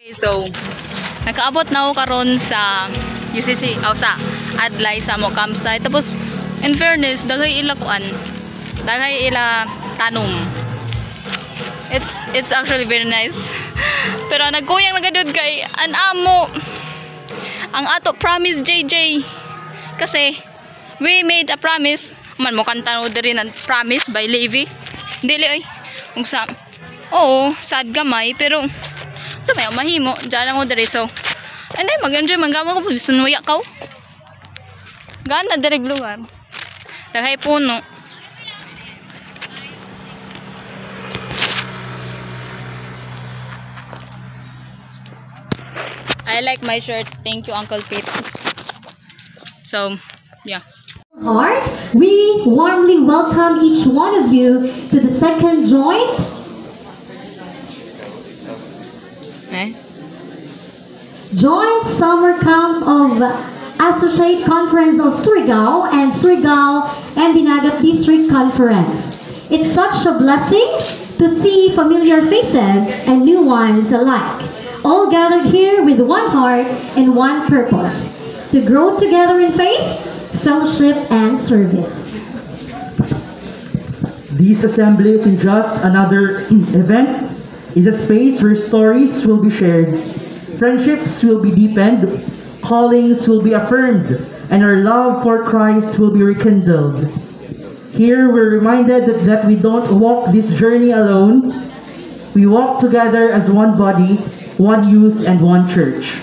Okay, so nakaabot na ako karon sa UCC o sa Adlay sa mo campsite. Tapos in fairness, daghay ila kuan. Daghay ila tanom. It's actually very nice. Pero nagkuyang nagadud kay an amo ang ato promise JJ. Kasi we made a promise. Man mo kanta no diri ng Promise by Levi. Dili ay. Ung sa oo, sad gamay pero so may mahimo diyan ako diri so. And then mag-enjoy manggama ko bisan waya ka. Gana diri lugar. Daghay puno. I like my shirt. Thank you, Uncle Pete. So, yeah. Heart, we warmly welcome each one of you to the second joint summer camp of Associate Conference of Surigao and Surigao and Dinagat District Conference. It's such a blessing to see familiar faces and new ones alike, all gathered here with one heart and one purpose, to grow together in faith, fellowship, and service. This assembly isn't just another event. It's a space where stories will be shared, friendships will be deepened, callings will be affirmed, and our love for Christ will be rekindled. Here we're reminded that we don't walk this journey alone. We walk together as one body, one youth, and one church.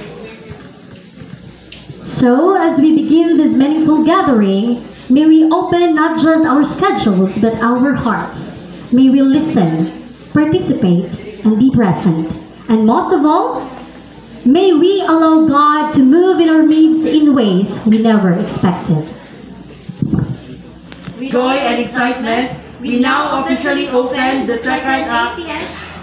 So, as we begin this meaningful gathering, may we open not just our schedules, but our hearts. May we listen, participate, and be present. And most of all, may we allow God to move in our midst in ways we never expected. With joy and excitement, we now officially open the second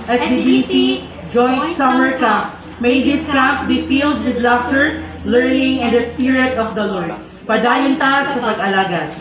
SDDC Joint Summer Camp. May this camp be filled with laughter, learning, and the Spirit of the Lord. Padayon ta sa pag-alagad.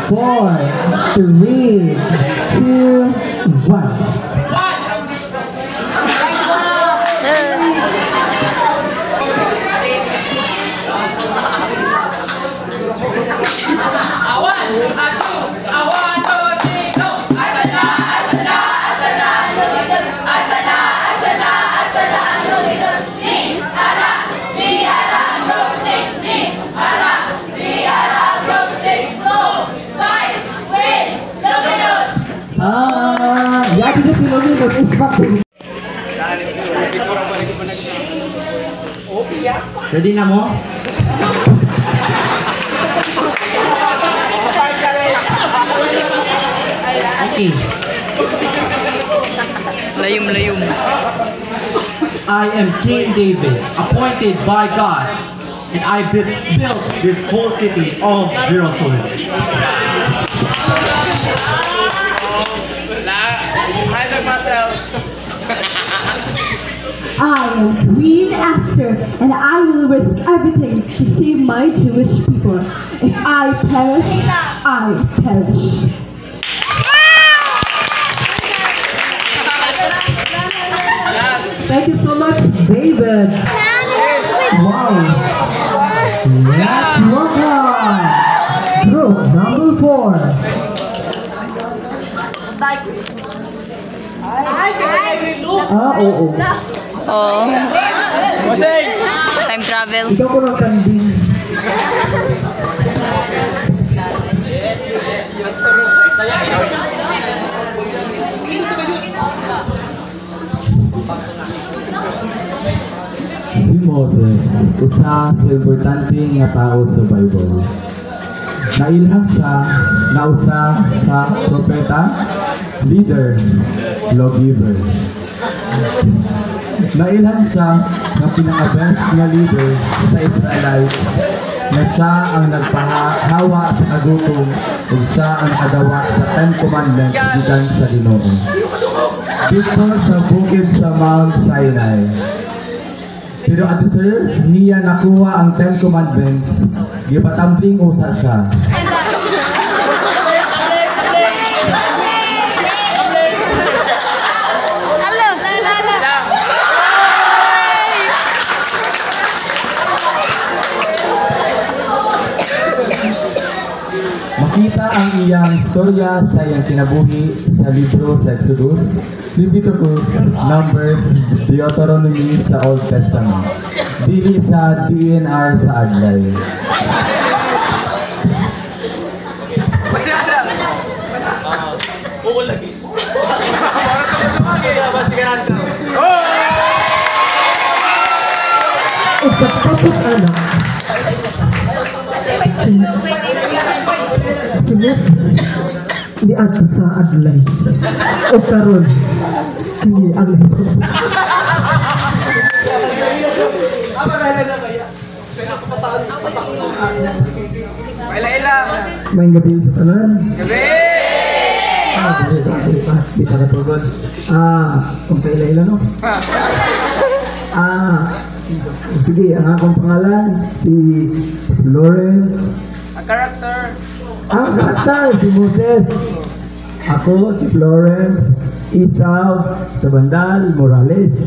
4, 3, 2, 1. Yaki na sinunod ng impact. Ready na mo? Okay. Layum-layum. I am King David, appointed by God, and I built this whole city of Jerusalem. I am Queen Esther, and I will risk everything to save my Jewish people. If I perish, I perish. Thank you so much, David. Wow. Let's welcome group number 4. Oo. Oh. Time travel. Ikaw ko ng kanding. Si Moses, usa sa importante nga tao sa Bible. Nailhang siya na usa sa propeta, leader, lawgiver. Nailhang siya na pinaka-best na leader sa Israelites na siya ang nagpahawa sa kagutom ug siya ang nakadawa sa 10 Commandments gikan sa Ginoo. Dito sa bukid sa Mount Sinai. Pero after niya nakuha ang 10 Commandments, gipatambling usa siya. Makita ang iyang istorya sa iyang kinabuhi sa libro sa Exodus, Leviticus, Numbers, Deuteronomy sa Old Testament. Dili sa DNR sa Adlay. O pagkatapos anak, di ato sa Adlay. O karon, kini ang libro. May gabi sa tanan. Di pa natugod. Kung kaila-ila no? Sige, ang akong pangalan, si Lawrence. Ang karakter. Ang karakter, si Moses. Ako, si Florence Isaw sa Bandal, Morales.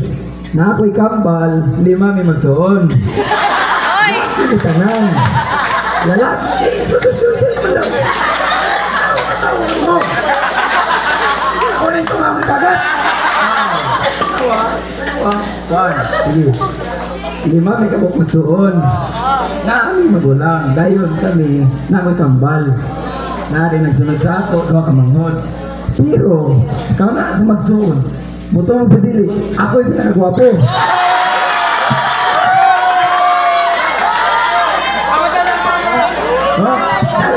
Na ako'y kambal, 5 may magsuon. Hindi tanan. Lalaki, producer mo lang. Ako rin ito nga magkagat. Sige. 5 may kabok magsuon. Na aming magulang. Dayon kami, na ako'y kambal. Na rin nagsunod sa ato, doon kamanghod. Pero, ikaw na sa magsuon. Butong sa dili, ako'y pinakagwapo.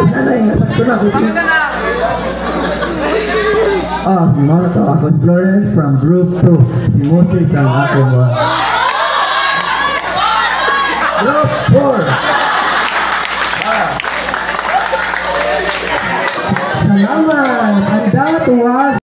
Nanay, nasakto na. Mga to, ako si Florence from Group 2. Si Moses ang aking Group 4. Salamat! Ang dapat was